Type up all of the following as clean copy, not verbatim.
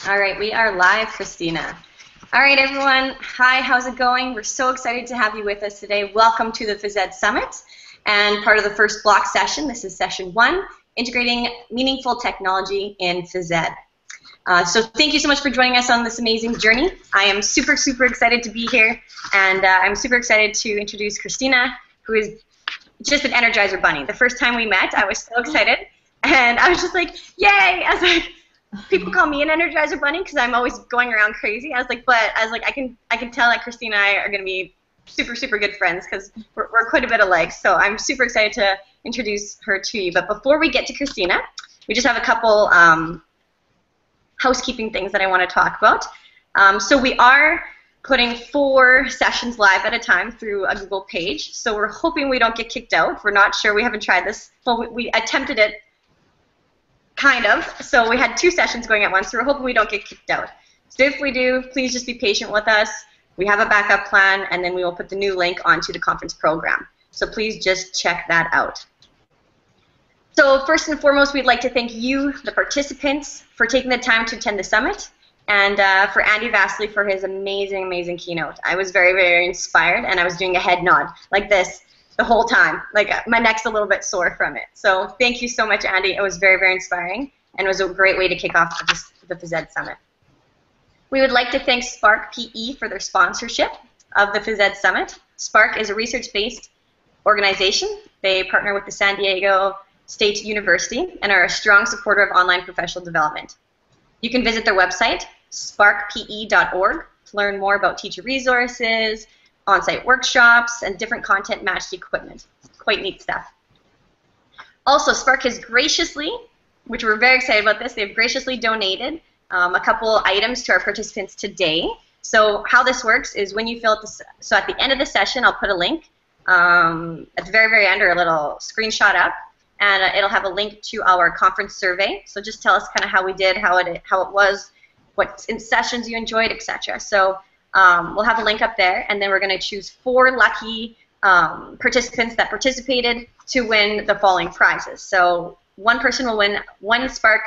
All right, we are live, Cristina. All right, everyone. Hi, how's it going? We're so excited to have you with us today. Welcome to the Phys Ed Summit and part of the first block session. This is session 1, integrating meaningful technology in Phys Ed. So thank you so much for joining us on this amazing journey. I am super, super excited to be here, and I'm super excited to introduce Cristina, who is just an Energizer Bunny. The first time we met, I was so excited, and I was just like, yay! I was like, people call me an Energizer Bunny because I'm always going around crazy. I was like, I can tell that Cristina and I are going to be super, super good friends because we're quite a bit alike. So I'm super excited to introduce her to you. But before we get to Cristina, we just have a couple housekeeping things that I want to talk about. So we are putting 4 sessions live at a time through a Google page. So we're hoping we don't get kicked out. We're not sure. We haven't tried this. Well, we attempted it, kind of. So we had 2 sessions going at once. So we're hoping we don't get kicked out. So if we do, please just be patient with us. We have a backup plan, and then we will put the new link onto the conference program. So please just check that out. So first and foremost, we'd like to thank you, the participants, for taking the time to attend the summit, and for Andy Vasily for his amazing, amazing keynote. I was very, very inspired, and I was doing a head nod like this the whole time. Like, my neck's a little bit sore from it. So thank you so much, Andy. It was very, very inspiring, and it was a great way to kick off the Phys Ed Summit. We would like to thank Spark PE for their sponsorship of the Phys Ed Summit. Spark is a research-based organization. They partner with the San Diego State University and are a strong supporter of online professional development. You can visit their website, sparkpe.org, to learn more about teacher resources, on-site workshops, and different content-matched equipment. Quite neat stuff. Also, Spark has graciously, which we're very excited about this, they've graciously donated a couple items to our participants today. So how this works is when you fill out this, so at the end of the session, I'll put a link at the very, very end, or a little screenshot up, and it'll have a link to our conference survey. So just tell us kind of how we did, how it was, what sessions you enjoyed, etc. So we'll have a link up there, and then we're going to choose 4 lucky participants that participated to win the following prizes. So one person will win 1 Spark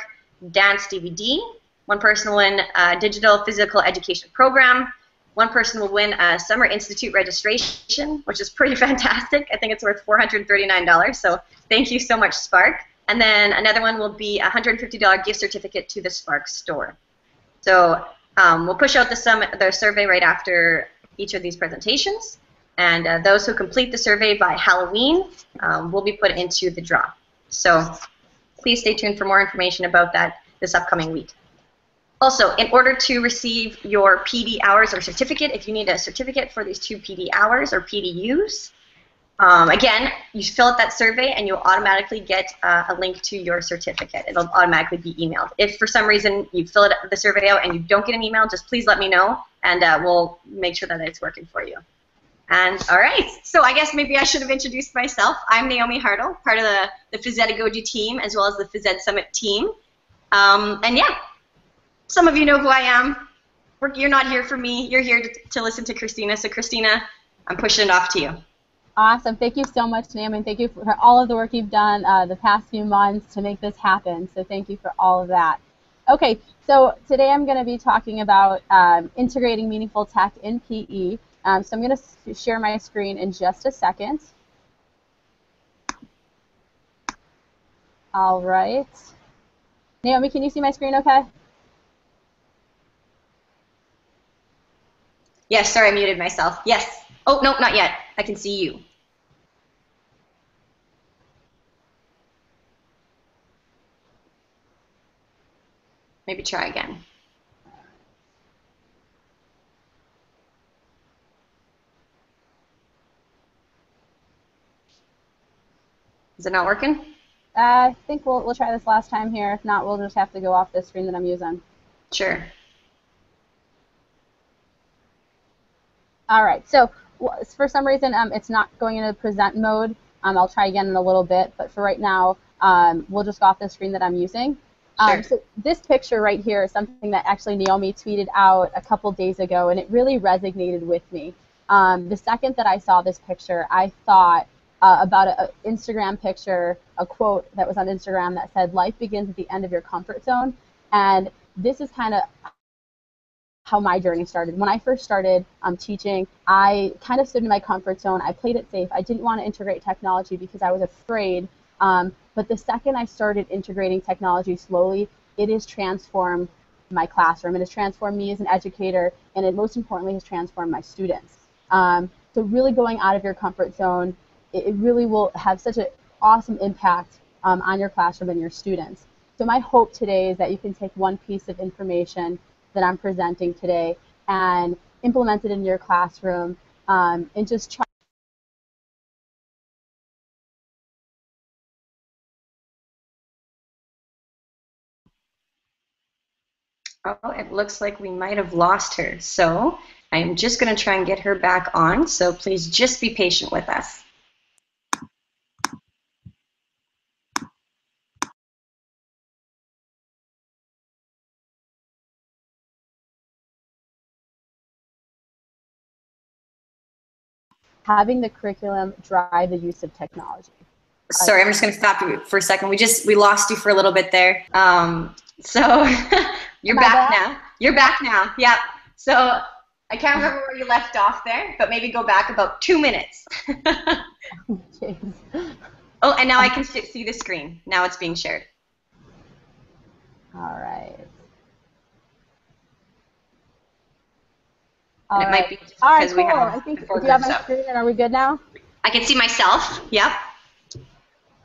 Dance DVD, 1 person will win a digital physical education program, 1 person will win a Summer Institute registration, which is pretty fantastic. I think it's worth $439, so thank you so much, Spark. And then another one will be a $150 gift certificate to the Spark store. So we'll push out the survey right after each of these presentations, and those who complete the survey by Halloween will be put into the draw. So please stay tuned for more information about that this upcoming week. Also, in order to receive your PD hours or certificate, if you need a certificate for these 2 PD hours or PDUs, again, you fill out that survey and you'll automatically get a link to your certificate. It'll automatically be emailed. If for some reason you fill the survey out and you don't get an email, just please let me know, and we'll make sure that it's working for you. And all right, so I guess maybe I should have introduced myself. I'm Naomi Hartl, part of the Phys Ed team as well as the Phys Ed Summit team. And yeah, some of you know who I am. You're not here for me. You're here to listen to Cristina. So Cristina, I'm pushing it off to you. Awesome. Thank you so much, Naomi, and thank you for all of the work you've done the past few months to make this happen. So thank you for all of that. Okay, so today I'm going to be talking about integrating meaningful tech in PE. So I'm going to share my screen in just a second. All right. Naomi, can you see my screen okay? Yes, sorry, I muted myself. Yes. Oh, no, not yet. I can see you. Maybe try again. Is it not working? I think we'll try this last time here. If not, we'll just have to go off the screen that I'm using. Sure. All right, so for some reason it's not going into present mode. I'll try again in a little bit, but for right now, we'll just go off the screen that I'm using. Sure. So this picture right here is something that actually Naomi tweeted out a couple days ago, and it really resonated with me. The second that I saw this picture, I thought about an Instagram picture, a quote that was on Instagram that said, "Life begins at the end of your comfort zone." And this is kind of how my journey started. When I first started teaching, I kind of stood in my comfort zone. I played it safe. I didn't want to integrate technology because I was afraid. But the second I started integrating technology slowly, it has transformed my classroom. It has transformed me as an educator, and it most importantly has transformed my students. So really going out of your comfort zone, it really will have such an awesome impact on your classroom and your students. So my hope today is that you can take one piece of information that I'm presenting today and implement it in your classroom and just try. Oh, it looks like we might have lost her. So I'm just going to try and get her back on. So please just be patient with us. Having the curriculum drive the use of technology. Sorry, I'm just going to stop you for a second. We lost you for a little bit there. So you're back now. You're back now. Yep. So I can't remember where you left off there, but maybe go back about 2 minutes. Oh, and now I can see the screen. Now it's being shared. All right. And it might be just all right, because cool. we have. I think, do you have my screen, and are we good now? I can see myself. Yep.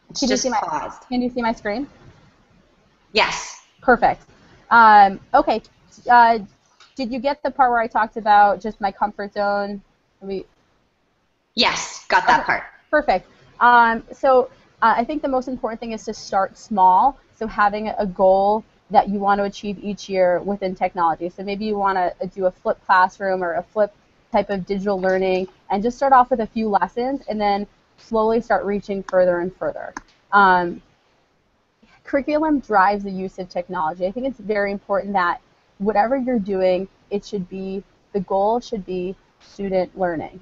It's can just you see paused. Can you see my screen? Yes. Perfect. Okay. Did you get the part where I talked about just my comfort zone? Yes, got that part. Perfect. So I think the most important thing is to start small. So having a goal that you want to achieve each year within technology. So maybe you want to do a flipped classroom or a flip type of digital learning, and just start off with a few lessons and then slowly start reaching further and further. Curriculum drives the use of technology. I think it's very important that whatever you're doing, the goal should be student learning.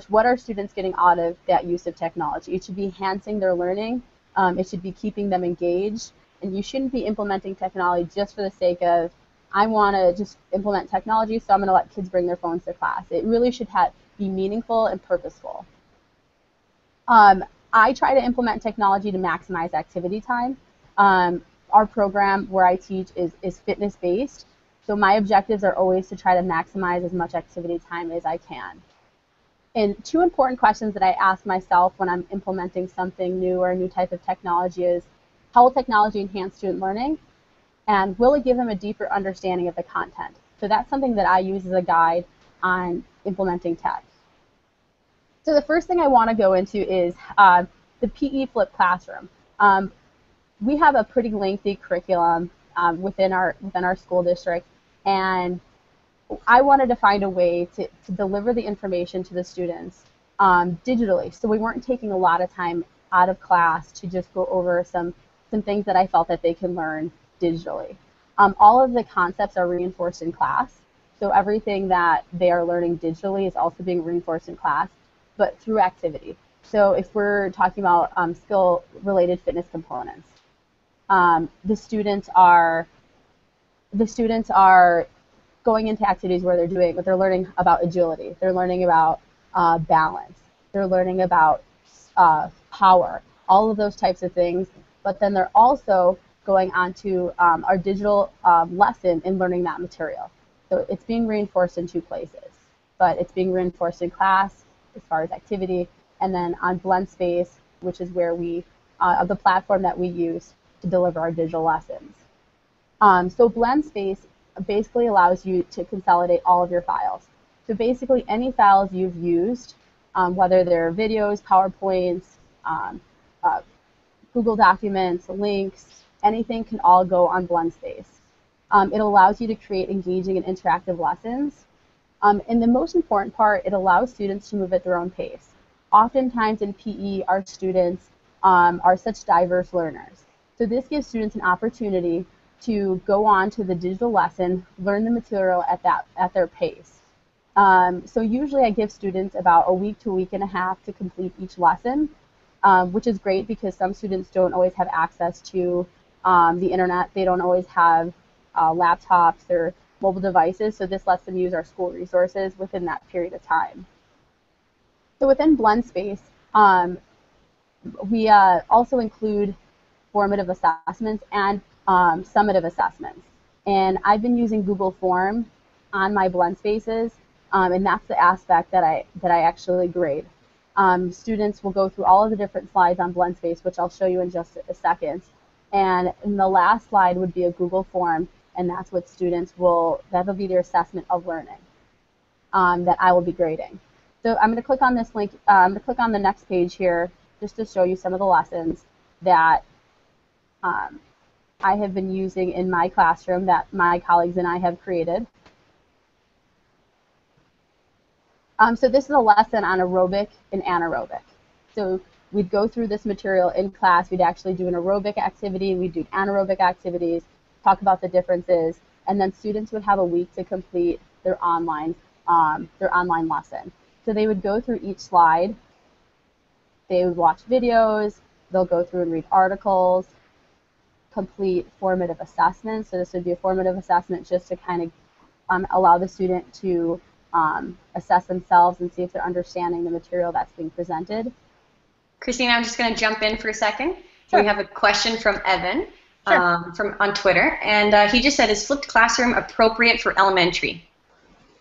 What are students getting out of that use of technology? It should be enhancing their learning. It should be keeping them engaged. And you shouldn't be implementing technology just for the sake of, I want to just implement technology, so I'm going to let kids bring their phones to class. It really should be meaningful and purposeful. I try to implement technology to maximize activity time. Our program where I teach is fitness-based, so my objectives are always to try to maximize as much activity time as I can. And two important questions that I ask myself when I'm implementing something new or a new type of technology is, how will technology enhance student learning? And will it give them a deeper understanding of the content? So that's something that I use as a guide on implementing tech. So the first thing I want to go into is the PE flipped classroom. We have a pretty lengthy curriculum within our school district, and I wanted to find a way to deliver the information to the students digitally. So we weren't taking a lot of time out of class to just go over some things that I felt that they can learn digitally. All of the concepts are reinforced in class, so everything that they are learning digitally is also being reinforced in class, but through activity. So if we're talking about skill-related fitness components, the students are going into activities where they're learning about agility, they're learning about balance, they're learning about power, all of those types of things. But then they're also going on to our digital lesson and learning that material. So it's being reinforced in two places, but it's being reinforced in class as far as activity, and then on Blend Space, which is where the platform that we use to deliver our digital lessons. So Blend Space basically allows you to consolidate all of your files. So basically any files you've used, whether they're videos, PowerPoints, Google Documents, links, anything can all go on Blend Space. It allows you to create engaging and interactive lessons. And the most important part, it allows students to move at their own pace. Oftentimes in PE, our students are such diverse learners. So this gives students an opportunity to go on to the digital lesson, learn the material at their pace. So usually I give students about a week to a week and a half to complete each lesson, which is great because some students don't always have access to the internet. They don't always have laptops or mobile devices, so this lets them use our school resources within that period of time. So within Blend Space, we also include formative assessments and summative assessments. And I've been using Google Form on my Blend Spaces, and that's the aspect that I actually grade. Students will go through all of the different slides on Blend Space, which I'll show you in just a second. And in the last slide would be a Google Form, and that's what students will, that'll be their assessment of learning that I will be grading. So I'm going to click on this link, I'm going to click on the next page here just to show you some of the lessons that I have been using in my classroom that my colleagues and I have created. So this is a lesson on aerobic and anaerobic. So we'd go through this material in class, we'd actually do an aerobic activity, we'd do anaerobic activities, talk about the differences, and then students would have a week to complete their online lesson. So they would go through each slide, they would watch videos, they'll go through and read articles, complete formative assessments. So this would be a formative assessment just to kind of allow the student to assess themselves and see if they're understanding the material that's being presented. Christina, I'm just going to jump in for a second. Sure. We have a question from Evan Sure. on Twitter, and he just said, is flipped classroom appropriate for elementary?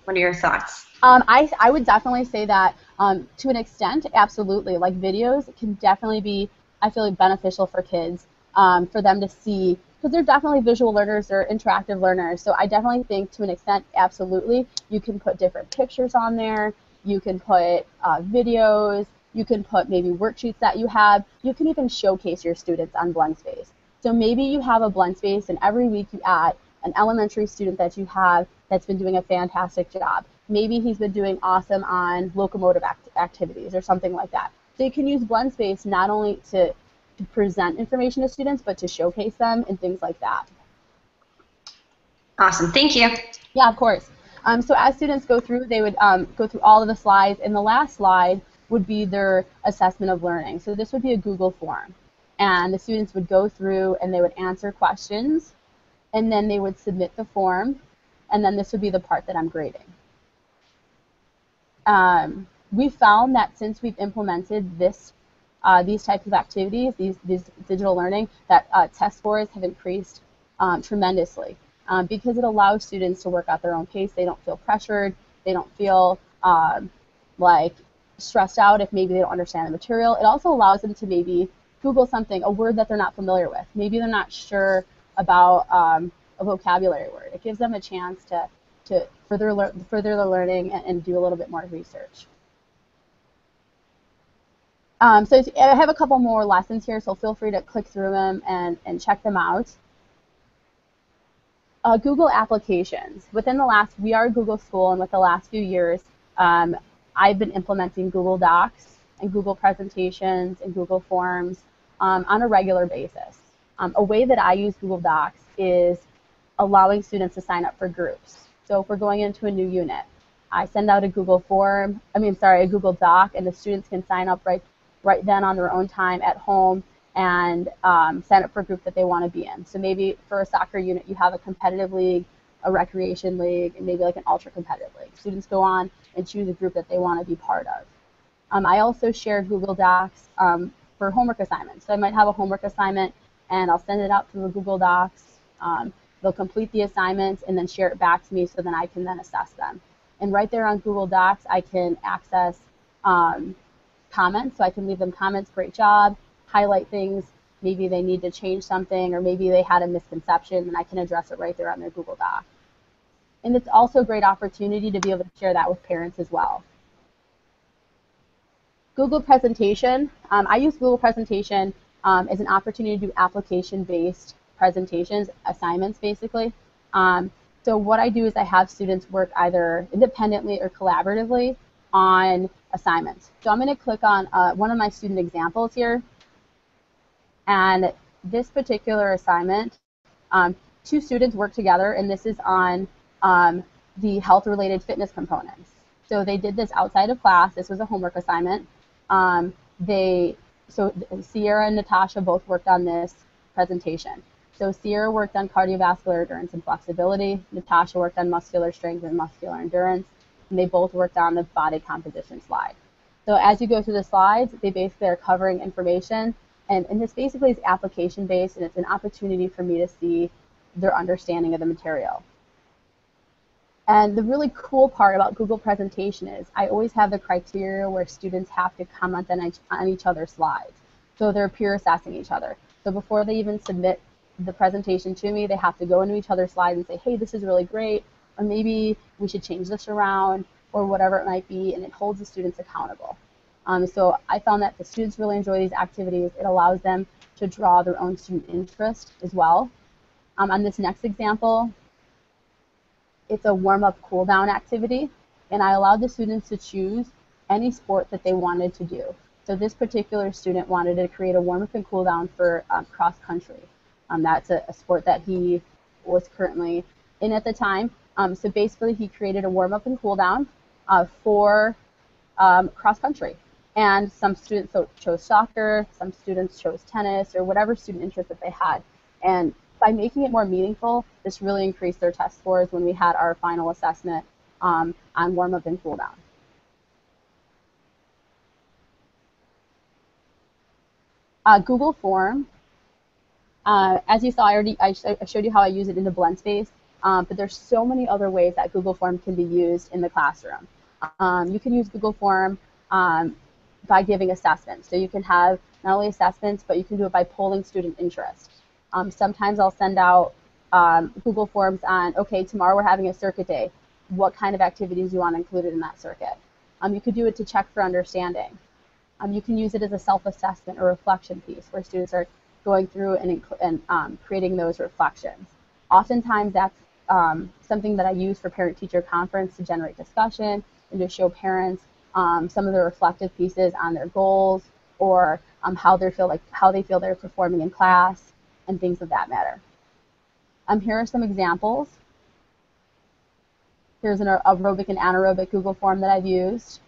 What are your thoughts? I would definitely say that to an extent, absolutely. Like videos can definitely be, I feel like, beneficial for kids, for them to see, because they're definitely visual learners, they're interactive learners. So I definitely think to an extent, absolutely, you can put different pictures on there, you can put videos, you can put maybe worksheets that you have, you can even showcase your students on Blend Space. So maybe you have a Blend Space and every week you add an elementary student that you have that's been doing a fantastic job. Maybe he's been doing awesome on locomotive activities or something like that. So you can use Blend Space not only to present information to students, but to showcase them and things like that. Awesome, thank you. Yeah, of course. So as students go through, they would go through all of the slides, and the last slide would be their assessment of learning. So this would be a Google form, and the students would go through and they would answer questions, and then they would submit the form, and then this would be the part that I'm grading. We found that since we've implemented these types of activities, these digital learning, that test scores have increased tremendously because it allows students to work at their own pace. They don't feel pressured. They don't feel like stressed out if maybe they don't understand the material. It also allows them to maybe Google something, a word that they're not familiar with. Maybe they're not sure about a vocabulary word. It gives them a chance to further their learning and do a little bit more research. So I have a couple more lessons here, so feel free to click through them and check them out. Google applications. We are a Google school, and with the last few years, I've been implementing Google Docs and Google presentations and Google Forms on a regular basis. A way that I use Google Docs is allowing students to sign up for groups. So if we're going into a new unit, I send out a Google Doc, and the students can sign up right then on their own time at home and sign up for a group that they want to be in. So maybe for a soccer unit, you have a competitive league, a recreation league, and maybe like an ultra competitive league. Students go on and choose a group that they want to be part of. I also share Google Docs for homework assignments. So I might have a homework assignment, and I'll send it out through the Google Docs. They'll complete the assignments and then share it back to me so then I can then assess them. And right there on Google Docs, I can access comments. So I can leave them comments, great job, highlight things, maybe they need to change something, or maybe they had a misconception, and I can address it right there on their Google Doc. And it's also a great opportunity to be able to share that with parents as well. Google Presentation. I use Google Presentation as an opportunity to do application-based presentations, assignments basically. So what I do is I have students work either independently or collaboratively on assignments. So I'm going to click on one of my student examples here. And this particular assignment, two students work together, and this is on the health-related fitness components. So they did this outside of class. This was a homework assignment. So Sierra and Natasha both worked on this presentation. So Sierra worked on cardiovascular endurance and flexibility. Natasha worked on muscular strength and muscular endurance. And they both worked on the body composition slide. So as you go through the slides, they basically are covering information. And this basically is application-based, and it's an opportunity for me to see their understanding of the material. And the really cool part about Google Presentation is I always have the criteria where students have to comment on each other's slides. So they're peer assessing each other. So before they even submit the presentation to me, they have to go into each other's slides and say, hey, this is really great, or maybe we should change this around, or whatever it might be, and it holds the students accountable. So I found that the students really enjoy these activities. It allows them to draw their own student interest as well. On this next example, it's a warm-up cool-down activity, and I allowed the students to choose any sport that they wanted to do. So this particular student wanted to create a warm-up and cool-down for cross-country. That's a sport that he was currently in at the time. So basically, he created a warm-up and cool-down for cross-country. And some students chose soccer, some students chose tennis, or whatever student interest that they had. And by making it more meaningful, this really increased their test scores when we had our final assessment on warm-up and cool-down. Google Form, as you saw, I showed you how I use it in the blend space, but there's so many other ways that Google Form can be used in the classroom. You can use Google Form by giving assessments. So you can have not only assessments, but you can do it by polling student interest. Sometimes I'll send out Google Forms on, okay, tomorrow we're having a circuit day. What kind of activities do you want included in that circuit? You could do it to check for understanding. You can use it as a self-assessment or reflection piece where students are going through and creating those reflections. Oftentimes that's something that I use for parent-teacher conference to generate discussion and to show parents some of the reflective pieces on their goals or how they feel they're performing in class and things of that matter. Here are some examples. Here's an aerobic and anaerobic Google form that I've used.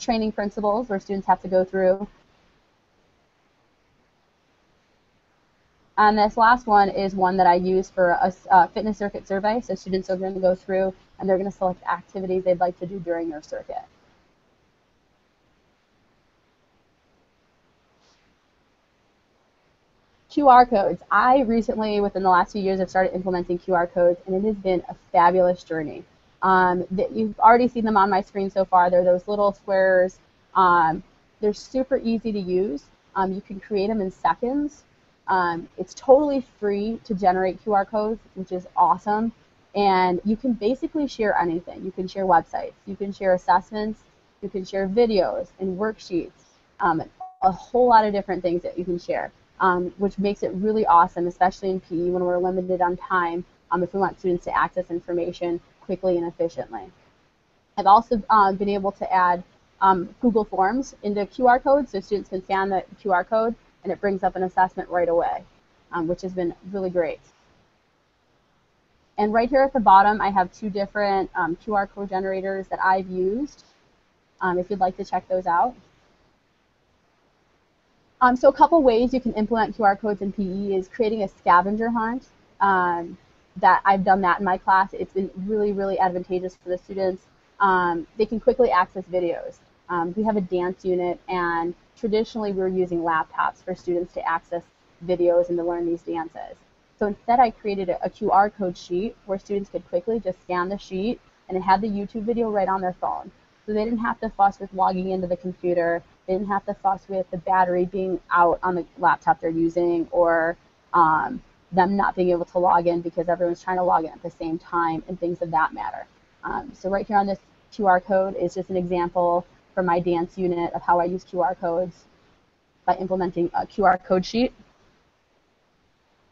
Training principles where students have to go through. And this last one is one that I use for a fitness circuit survey. So students are going to go through and they're going to select activities they'd like to do during their circuit. QR codes. I recently, within the last few years, have started implementing QR codes, and it has been a fabulous journey. You've already seen them on my screen so far. They're those little squares. They're super easy to use. You can create them in seconds. It's totally free to generate QR codes, which is awesome. And you can basically share anything. You can share websites. You can share assessments. You can share videos and worksheets. A whole lot of different things that you can share, which makes it really awesome, especially in PE when we're limited on time, if we want students to access information quickly and efficiently. I've also been able to add Google Forms into QR codes so students can scan the QR code and it brings up an assessment right away, which has been really great. And right here at the bottom, I have two different QR code generators that I've used, if you'd like to check those out. So a couple ways you can implement QR codes in PE is creating a scavenger hunt. That I've done that in my class. It's been really, really advantageous for the students. They can quickly access videos. We have a dance unit, and traditionally we were using laptops for students to access videos and to learn these dances. So instead I created a QR code sheet where students could quickly just scan the sheet, and it had the YouTube video right on their phone. So they didn't have to fuss with logging into the computer. They didn't have to fuss with the battery being out on the laptop they're using, or them not being able to log in because everyone's trying to log in at the same time and things of that matter. So right here on this QR code is just an example from my dance unit of how I use QR codes by implementing a QR code sheet.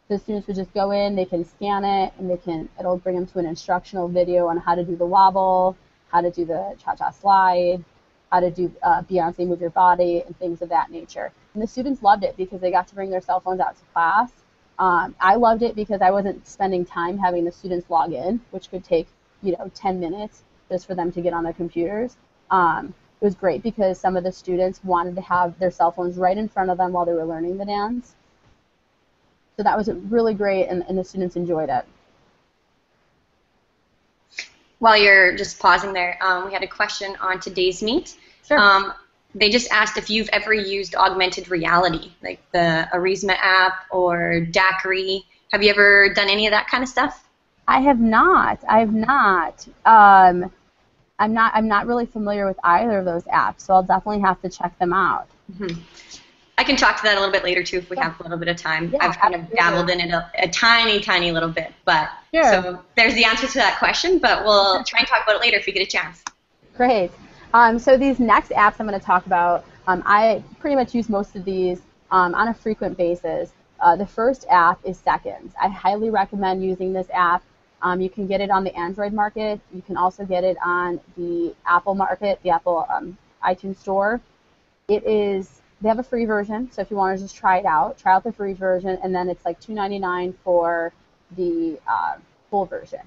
The students would just go in, they can scan it, and it'll bring them to an instructional video on how to do the wobble, how to do the cha-cha slide, how to do Beyonce Move Your Body, and things of that nature. And the students loved it because they got to bring their cell phones out to class. I loved it because I wasn't spending time having the students log in, which could take 10 minutes just for them to get on their computers. It was great because some of the students wanted to have their cell phones right in front of them while they were learning the dance. So that was really great, and the students enjoyed it. While you're just pausing there, we had a question on today's meet. Sure. They just asked if you've ever used augmented reality, like the Arisma app or Daiquiri. Have you ever done any of that kind of stuff? I have not. I'm not really familiar with either of those apps, so I'll definitely have to check them out. Mm-hmm. I can talk to that a little bit later too if we have a little bit of time. Yeah, I've kind of dabbled in it a tiny little bit, but sure. So there's the answer to that question, but we'll try and talk about it later if we get a chance. Great. So these next apps I'm going to talk about, I pretty much use most of these on a frequent basis. The first app is Seconds. I highly recommend using this app. You can get it on the Android market. You can also get it on the Apple market, the Apple iTunes store. They have a free version, so if you want to just try out the free version, and then it's like $2.99 for the full version.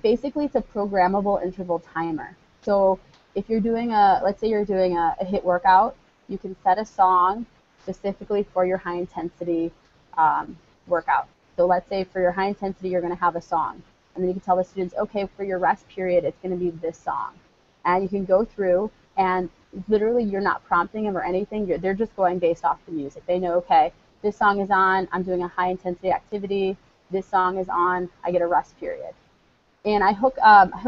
Basically, it's a programmable interval timer. So if you're doing let's say you're doing a HIIT workout, you can set a song specifically for your high intensity workout. So let's say for your high intensity, you're going to have a song, and then you can tell the students, okay, for your rest period, it's going to be this song, and you can go through and literally you're not prompting them or anything. They're just going based off the music. They know, okay, this song is on, I'm doing a high intensity activity. This song is on, I get a rest period. And I hook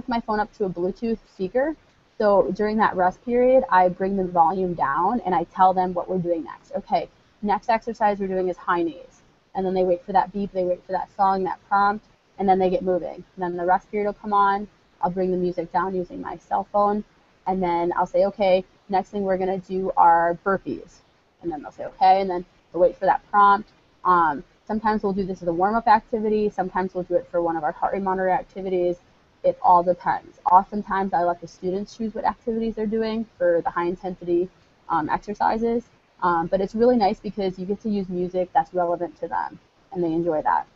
my phone up to a Bluetooth speaker. So during that rest period, I bring the volume down and I tell them what we're doing next. Okay, next exercise we're doing is high knees. And then they wait for that beep, they wait for that song, that prompt, and then they get moving. And then the rest period will come on. I'll bring the music down using my cell phone. And then I'll say, okay, next thing we're going to do are burpees. And then they'll say, okay, and then they'll wait for that prompt. Sometimes we'll do this as a warm-up activity. Sometimes we'll do it for one of our heart rate monitor activities. It all depends. Oftentimes I let the students choose what activities they're doing for the high-intensity exercises. But it's really nice because you get to use music that's relevant to them, and they enjoy that.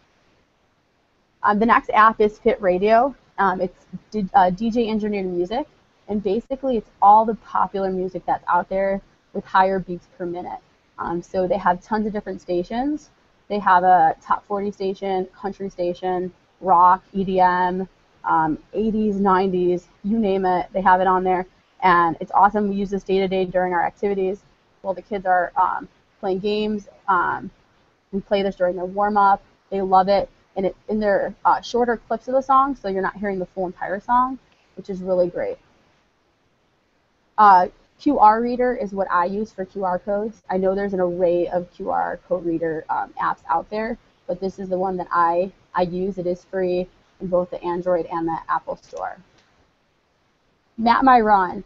The next app is Fit Radio. It's DJ engineered music. And basically, it's all the popular music that's out there with higher beats per minute. So they have tons of different stations. They have a top 40 station, country station, rock, EDM, 80s, 90s, you name it, they have it on there. And it's awesome. We use this day to day during our activities while the kids are playing games. We play this during their warm up. They love it. And it's in their shorter clips of the song, so you're not hearing the full entire song, which is really great. QR reader is what I use for QR codes. I know there's an array of QR code reader apps out there, but this is the one that I use. It is free in both the Android and the Apple Store. Map My Run.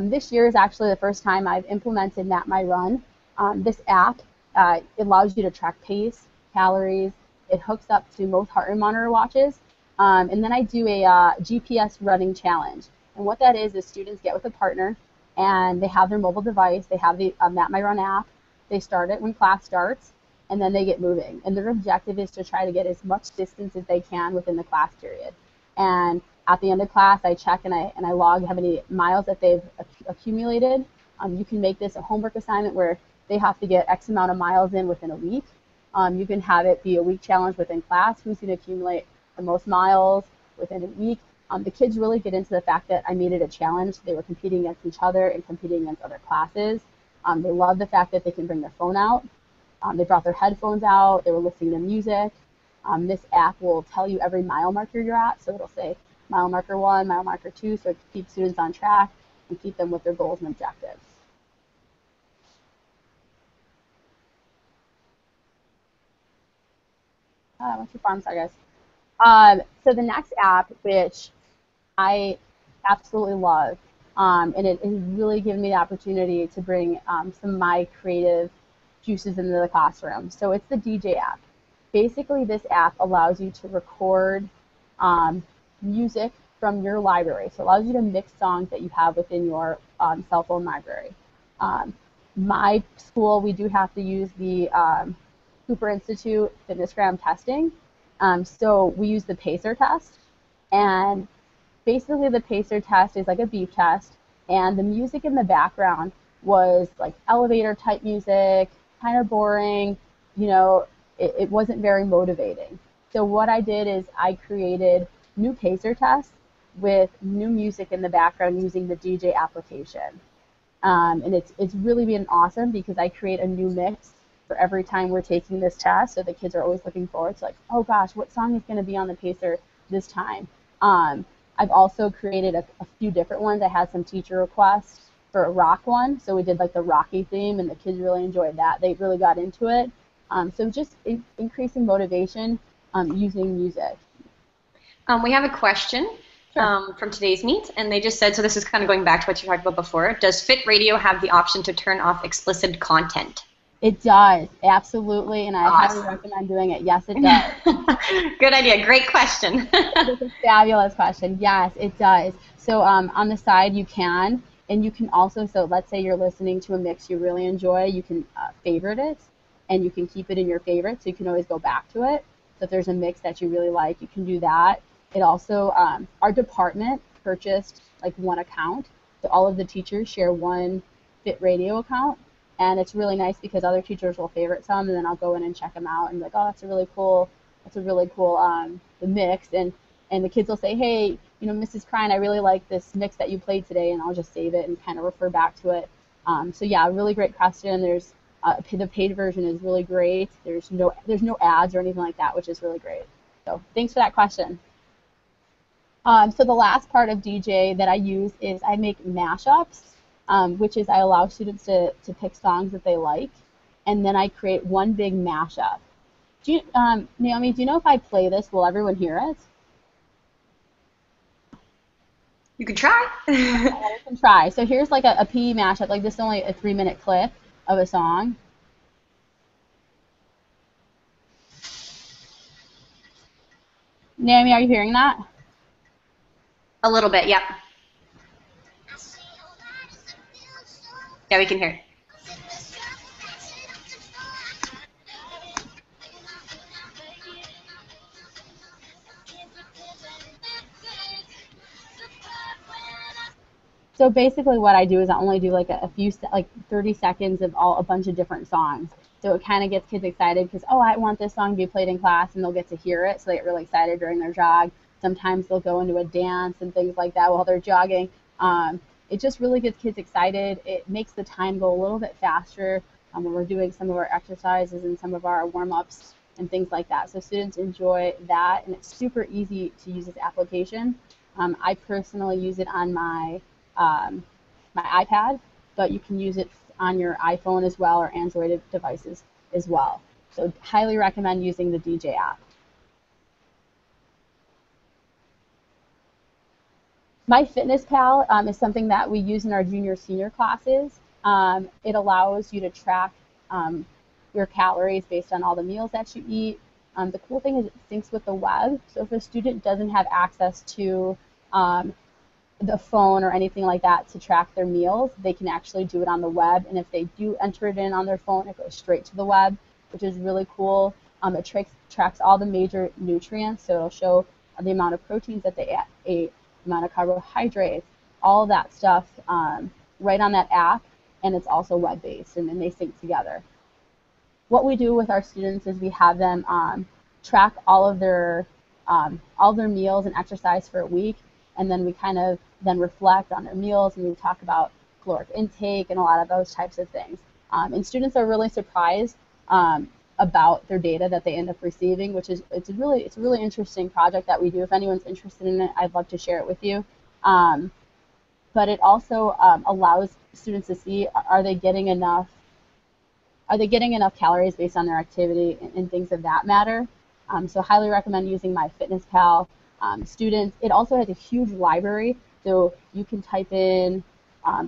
This year is actually the first time I've implemented Map My Run. This app, it allows you to track pace, calories. It hooks up to most heart rate monitor watches. And then I do a GPS running challenge. And what that is students get with a partner, and they have their mobile device, they have the Map My Run app, they start it when class starts, and then they get moving. And their objective is to try to get as much distance as they can within the class period. And at the end of class, I check and I log how many miles that they've accumulated. You can make this a homework assignment where they have to get X amount of miles in within a week. You can have it be a week challenge within class, who's going to accumulate the most miles within a week. The kids really get into the fact that I made it a challenge. They were competing against each other and competing against other classes. They love the fact that they can bring their phone out. They brought their headphones out. They were listening to music. This app will tell you every mile marker you're at. So it'll say mile marker 1, mile marker 2, so it keeps students on track and keep them with their goals and objectives. What's your farm star, guys? So the next app, which I absolutely love, and it has really given me the opportunity to bring some of my creative juices into the classroom. So it's the DJ app. Basically, this app allows you to record music from your library. So it allows you to mix songs that you have within your cell phone library. My school, we do have to use the Cooper Institute Fitnessgram testing. So we use the PACER test. And basically the PACER test is like a beep test. And the music in the background was like elevator type music, kind of boring. You know, it wasn't very motivating. So what I did is I created new pacer tests with new music in the background using the DJ application. And it's really been awesome because I create a new mix for every time we're taking this test, so the kids are always looking forward to like, oh gosh, what song is going to be on the pacer this time? I've also created a few different ones. I had some teacher requests for a rock one, so we did like the Rocky theme, and the kids really enjoyed that. They really got into it. So just increasing motivation using music. We have a question. Sure. From today's meet, and they just said, so this is kind of going back to what you talked about before, does Fit Radio have the option to turn off explicit content? It does, absolutely, and I highly recommend doing it. Yes, it does. Good idea. Great question. It's a fabulous question. Yes, it does. So on the side you can, and you can also, so let's say you're listening to a mix you really enjoy, you can favorite it, and you can keep it in your favorites, so you can always go back to it. So if there's a mix that you really like, you can do that. It also, our department purchased like one account, so all of the teachers share one Fit Radio account, and it's really nice because other teachers will favorite some, and then I'll go in and check them out and be like, oh, that's a really cool the mix, and the kids will say, hey, you know, Mrs. Krein, I really like this mix that you played today, and I'll just save it and kind of refer back to it. So yeah, really great question. There's the paid version is really great. There's no ads or anything like that, which is really great. So thanks for that question. So the last part of DJ that I use is I make mashups, which is I allow students to pick songs that they like, and then I create one big mashup. Naomi, do you know if I play this, will everyone hear it? You can try. I can try. So here's like a PE mashup, like this is only a 3-minute clip of a song. Naomi, are you hearing that? A little bit, yep. Yeah, we can hear it. So basically what I do is I only do like a few, like 30 seconds of a bunch of different songs. So it kind of gets kids excited because, oh, I want this song to be played in class, and they'll get to hear it, so they get really excited during their jog. Sometimes they'll go into a dance and things like that while they're jogging. It just really gets kids excited. It makes the time go a little bit faster when we're doing some of our exercises and some of our warm-ups and things like that. So students enjoy that, and it's super easy to use this application. I personally use it on my iPad, but you can use it on your iPhone as well, or Android devices as well. So highly recommend using the DJ app. MyFitnessPal is something that we use in our junior-senior classes. It allows you to track your calories based on all the meals that you eat. The cool thing is it syncs with the web, so if a student doesn't have access to the phone or anything like that to track their meals, they can actually do it on the web, and if they do enter it in on their phone, it goes straight to the web, which is really cool. It tracks all the major nutrients, so it'll show the amount of proteins that they ate, amount of carbohydrates, all of that stuff right on that app, and it's also web-based, and then they sync together. What we do with our students is we have them track all of their meals and exercise for a week, and then we kind of then reflect on their meals, and we talk about caloric intake and a lot of those types of things. And students are really surprised about their data that they end up receiving, which is it's a really interesting project that we do. If anyone's interested in it, I'd love to share it with you. But it also allows students to see, are they getting enough calories based on their activity and things of that matter. So highly recommend using MyFitnessPal. Students, it also has a huge library, so you can type in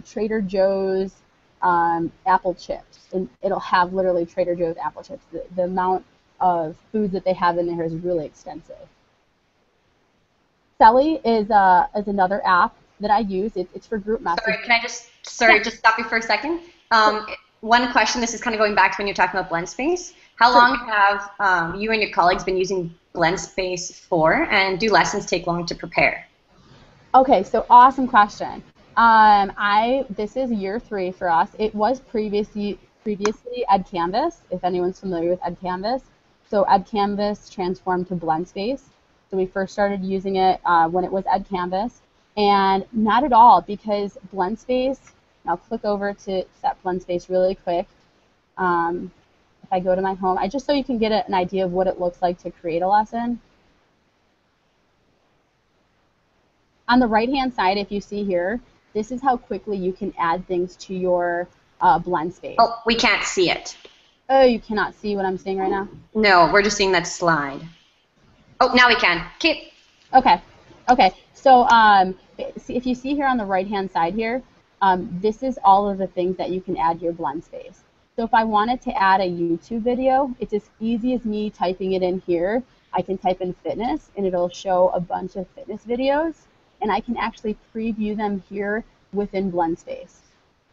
Trader Joe's apple chips, and it'll have literally Trader Joe's apple chips. The amount of foods that they have in there is really extensive. Selly is another app that I use. It's for group messaging. Sorry, can I just stop you for a second? One question, this is kind of going back to when you're talking about blend space. How long have you and your colleagues been using blend space for, and do lessons take long to prepare? Okay, so awesome question. This is year 3 for us. It was previously EdCanvas, if anyone's familiar with EdCanvas. So EdCanvas transformed to BlendSpace. So we first started using it when it was EdCanvas, and not at all, because BlendSpace, and I'll click over to set BlendSpace really quick. If I go to my home, just so you can get an idea of what it looks like to create a lesson. On the right-hand side, if you see here, this is how quickly you can add things to your BlendSpace. Oh, we can't see it. Oh, you cannot see what I'm seeing right now? No, we're just seeing that slide. Oh, now we can. Keep. Okay. Okay. So if you see here on the right-hand side here, this is all of the things that you can add to your BlendSpace. So if I wanted to add a YouTube video, it's as easy as me typing it in here. I can type in fitness, and it'll show a bunch of fitness videos, and I can actually preview them here within BlendSpace.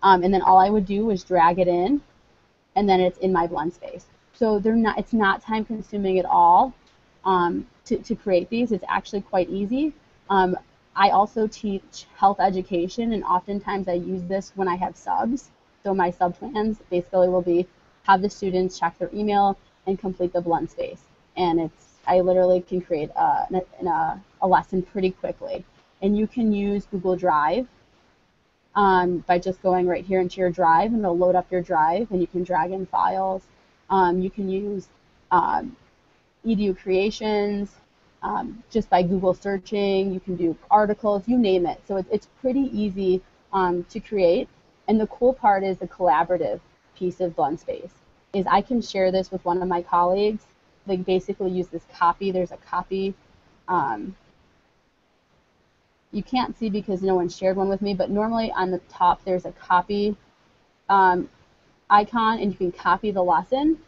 And then all I would do is drag it in, and then it's in my BlendSpace. So it's not time-consuming at all to create these. It's actually quite easy. I also teach health education, and oftentimes I use this when I have subs. So my sub plans basically will be have the students check their email and complete the BlendSpace. And I literally can create a lesson pretty quickly. And you can use Google Drive by just going right here into your Drive, and it'll load up your Drive, and you can drag in files. You can use Edu Creations just by Google searching. You can do articles, you name it. So it's pretty easy to create. And the cool part is the collaborative piece of BlendSpace is I can share this with one of my colleagues. They basically use this copy. There's a copy. You can't see because no one shared one with me, but normally on the top there's a copy icon, and you can copy the lesson,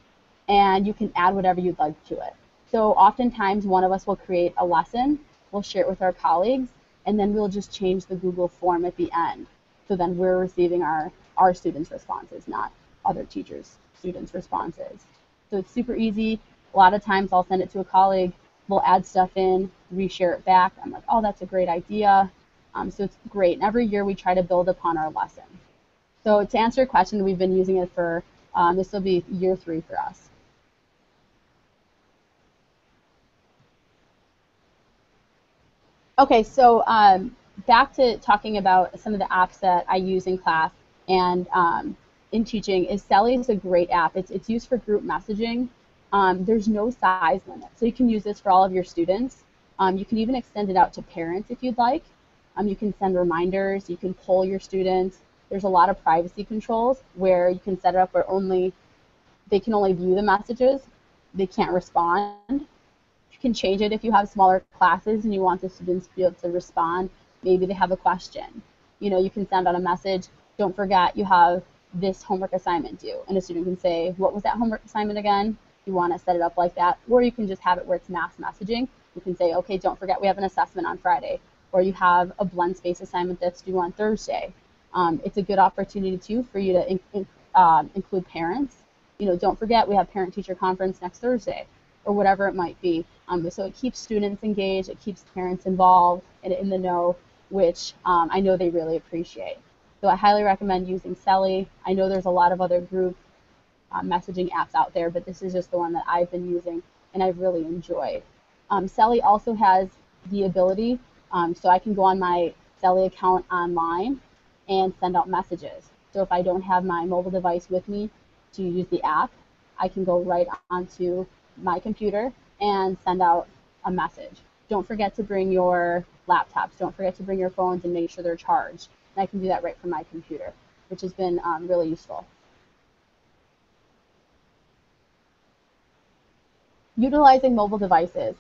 and you can add whatever you'd like to it. So oftentimes one of us will create a lesson, we'll share it with our colleagues, and then we'll just change the Google form at the end. So then we're receiving our students' responses, not other teachers' students' responses. So it's super easy. A lot of times I'll send it to a colleague, we'll add stuff in, reshare it back. I'm like, oh, that's a great idea. So it's great. And every year we try to build upon our lesson. So to answer your question, we've been using it for, this will be year 3 for us. Okay, so back to talking about some of the apps that I use in class and in teaching is Sally is a great app. It's used for group messaging. There's no size limit, so you can use this for all of your students. You can even extend it out to parents if you'd like. You can send reminders, you can poll your students. There's a lot of privacy controls where you can set it up where they can only view the messages, they can't respond. You can change it if you have smaller classes and you want the students to be able to respond. Maybe they have a question. You can send out a message, don't forget you have this homework assignment due. And a student can say, what was that homework assignment again? You want to set it up like that. Or you can just have it where it's mass messaging. You can say, okay, don't forget we have an assessment on Friday. Or you have a BlendSpace assignment that's due on Thursday. It's a good opportunity, too, for you to include parents. Don't forget we have parent-teacher conference next Thursday, or whatever it might be. So it keeps students engaged, it keeps parents involved and in the know, which I know they really appreciate. So I highly recommend using Selly. I know there's a lot of other group messaging apps out there, but this is just the one that I've been using and I've really enjoyed. Selly also has the ability, so I can go on my Selly account online and send out messages. So if I don't have my mobile device with me to use the app, I can go right onto my computer and send out a message. Don't forget to bring your laptops. Don't forget to bring your phones and make sure they're charged. And I can do that right from my computer, which has been really useful. Utilizing mobile devices.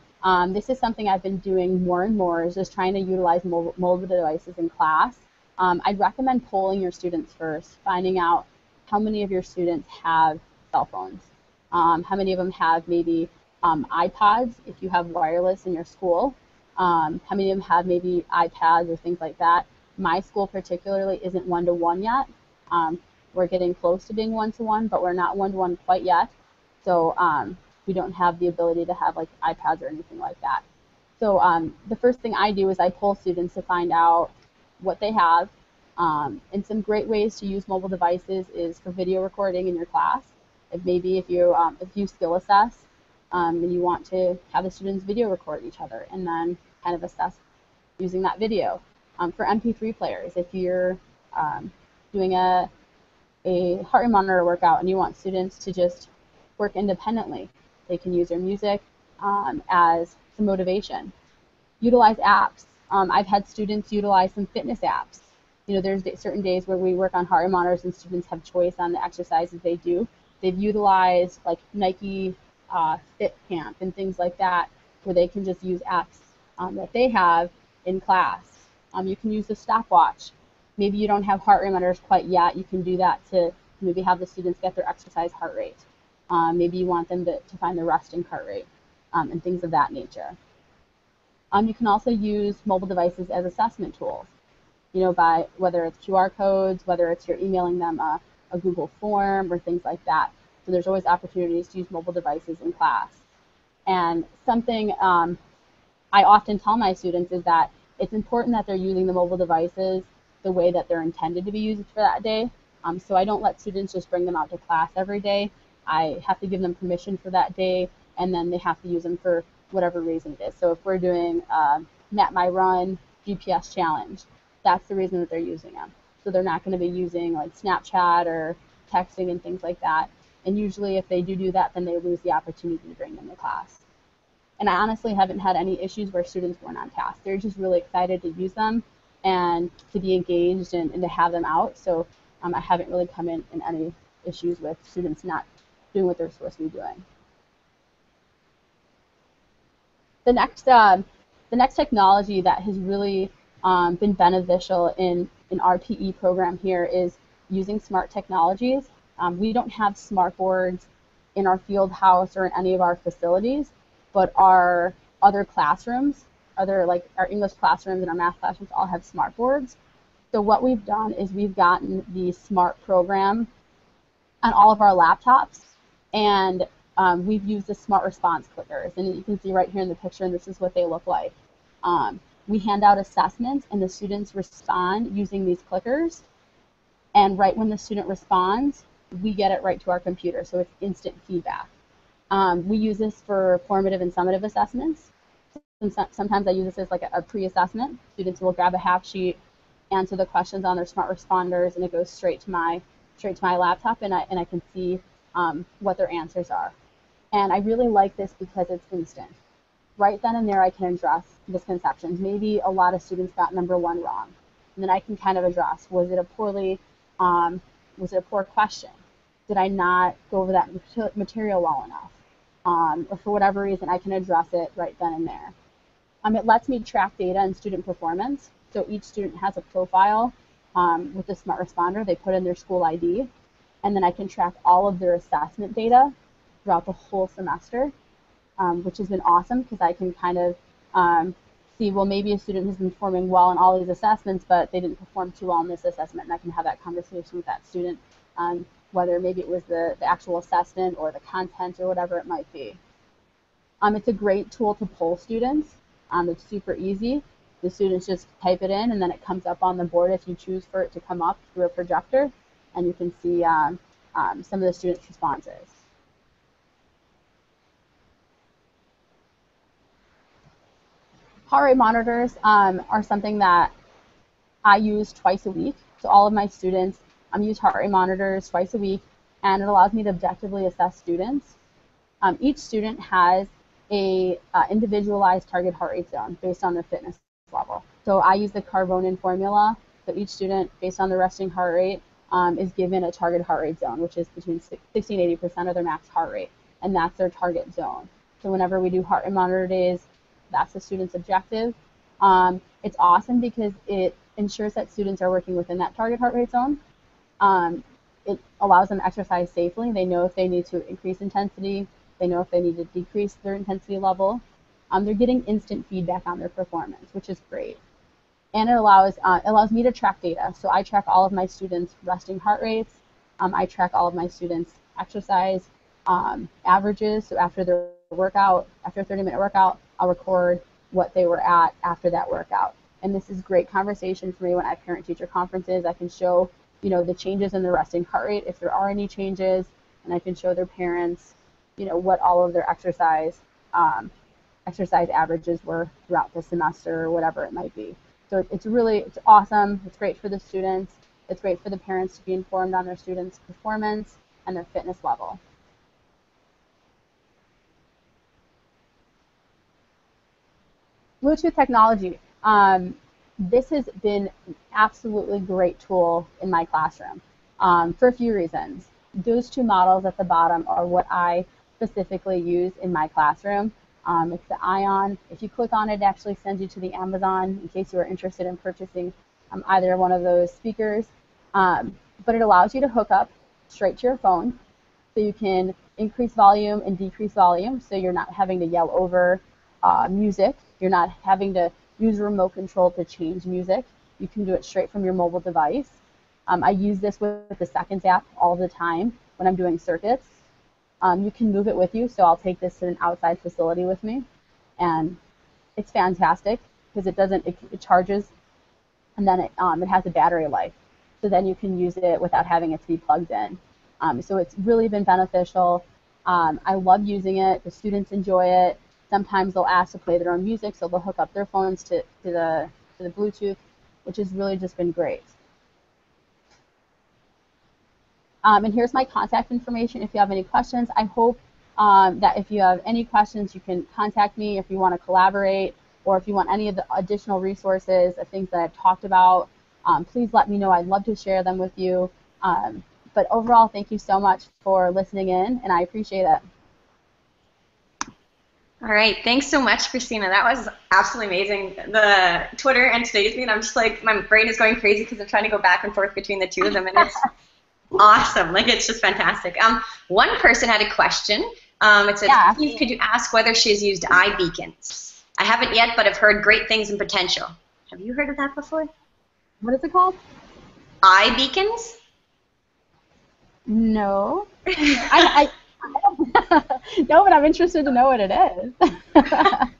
This is something I've been doing more and more, is just trying to utilize mobile devices in class. I'd recommend polling your students first, finding out how many of your students have cell phones, how many of them have maybe iPods if you have wireless in your school, how many of them have maybe iPads or things like that. My school particularly isn't one-to-one yet. We're getting close to being one-to-one, but we're not one-to-one quite yet. So we don't have the ability to have like iPads or anything like that. So the first thing I do is I poll students to find out what they have. And some great ways to use mobile devices is for video recording in your class. If you skill assess, and you want to have the students video record each other and then kind of assess using that video. For MP3 players, if you're doing a heart rate monitor workout and you want students to just work independently, they can use their music as some motivation. Utilize apps. I've had students utilize some fitness apps. You know, there's certain days where we work on heart rate monitors and students have choice on the exercises they do. They've utilized like Nike Fit Camp and things like that, where they can just use apps that they have in class. You can use a stopwatch. Maybe you don't have heart rate monitors quite yet. You can do that to maybe have the students get their exercise heart rate. Maybe you want them to find their resting heart rate and things of that nature. You can also use mobile devices as assessment tools, you know, by whether it's QR codes, whether it's you're emailing them a Google form or things like that. So there's always opportunities to use mobile devices in class. And something I often tell my students is that it's important that they're using the mobile devices the way that they're intended to be used for that day. So I don't let students just bring them out to class every day. I have to give them permission for that day, and then they have to use them for whatever reason it is. So if we're doing Map My Run GPS challenge, that's the reason that they're using them. So they're not going to be using like Snapchat or texting and things like that. And usually if they do that, then they lose the opportunity to bring them to class. And I honestly haven't had any issues where students weren't on task. They're just really excited to use them and to be engaged and to have them out. So I haven't really come in any issues with students not doing what they're supposed to be doing. The next technology that has really been beneficial in our PE program here is using smart technologies. We don't have smart boards in our field house or in any of our facilities, but our other classrooms, like our English classrooms and our math classrooms all have smart boards. So what we've done is we've gotten the smart program on all of our laptops, and we've used the smart response clickers. And you can see right here in the picture, and this is what they look like. We hand out assessments, and the students respond using these clickers. And right when the student responds, we get it right to our computer, so it's instant feedback. We use this for formative and summative assessments. Sometimes I use this as like a pre-assessment. Students will grab a half sheet, answer the questions on their smart responders, and it goes straight to my laptop, and I can see what their answers are. And I really like this because it's instant. Right then and there, I can address misconceptions. Maybe a lot of students got number 1 wrong, and then I can kind of address, was it a poor question? Did I not go over that material well enough? Or for whatever reason, I can address it right then and there. It lets me track data and student performance. So each student has a profile with the smart responder. They put in their school ID, and then I can track all of their assessment data throughout the whole semester, which has been awesome because I can kind of see, well, maybe a student has been performing well in all these assessments, but they didn't perform too well in this assessment, and I can have that conversation with that student, whether maybe it was the actual assessment or the content or whatever it might be. It's a great tool to poll students. It's super easy. The students just type it in, and then it comes up on the board if you choose for it to come up through a projector, and you can see some of the students' responses. Heart rate monitors are something that I use twice a week. So all of my students use heart rate monitors twice a week, and it allows me to objectively assess students. Each student has a individualized target heart rate zone based on their fitness level. So I use the Carbonin formula. So each student, based on their resting heart rate, is given a target heart rate zone, which is between 60 and 80% of their max heart rate, and that's their target zone. So whenever we do heart rate monitor days, that's the student's objective. It's awesome because it ensures that students are working within that target heart rate zone. It allows them to exercise safely. They know if they need to increase intensity. They know if they need to decrease their intensity level. They're getting instant feedback on their performance, which is great. And it allows me to track data. So I track all of my students' resting heart rates. I track all of my students' exercise averages. So after their workout, after a 30-minute workout, I'll record what they were at after that workout. And this is great conversation for me when I have parent-teacher conferences. I can show, the changes in the resting heart rate, if there are any changes, and I can show their parents what all of their exercise averages were throughout the semester or whatever it might be. So it's awesome. It's great for the students. It's great for the parents to be informed on their students' performance and their fitness level. Bluetooth technology. This has been an absolutely great tool in my classroom for a few reasons. Those two models at the bottom are what I specifically use in my classroom. It's the Ion. If you click on it, it actually sends you to the Amazon in case you are interested in purchasing either one of those speakers. But it allows you to hook up straight to your phone, so you can increase volume and decrease volume, so you're not having to yell over music. You're not having to use a remote control to change music. You can do it straight from your mobile device. I use this with the Seconds app all the time when I'm doing circuits. You can move it with you, so I'll take this to an outside facility with me, and it's fantastic because it charges, and then it has a battery life, so then you can use it without having it to be plugged in. So it's really been beneficial. I love using it. The students enjoy it. Sometimes they'll ask to play their own music, so they'll hook up their phones to the Bluetooth, which has really just been great. And here's my contact information if you have any questions. I hope that if you have any questions, you can contact me if you want to collaborate, or if you want any of the additional resources, the things that I've talked about. Please let me know. I'd love to share them with you. But overall, thank you so much for listening in, and I appreciate it. All right, thanks so much, Cristina. That was absolutely amazing. The Twitter and today's meeting, I'm just like, my brain is going crazy because I'm trying to go back and forth between the two of them, and it's awesome. Like, it's just fantastic. One person had a question. It said, yeah. Please, could you ask whether she has used iBeacons? I haven't yet, but I've heard great things in potential. Have you heard of that before? What is it called? iBeacons? No. No, but I'm interested to know what it is.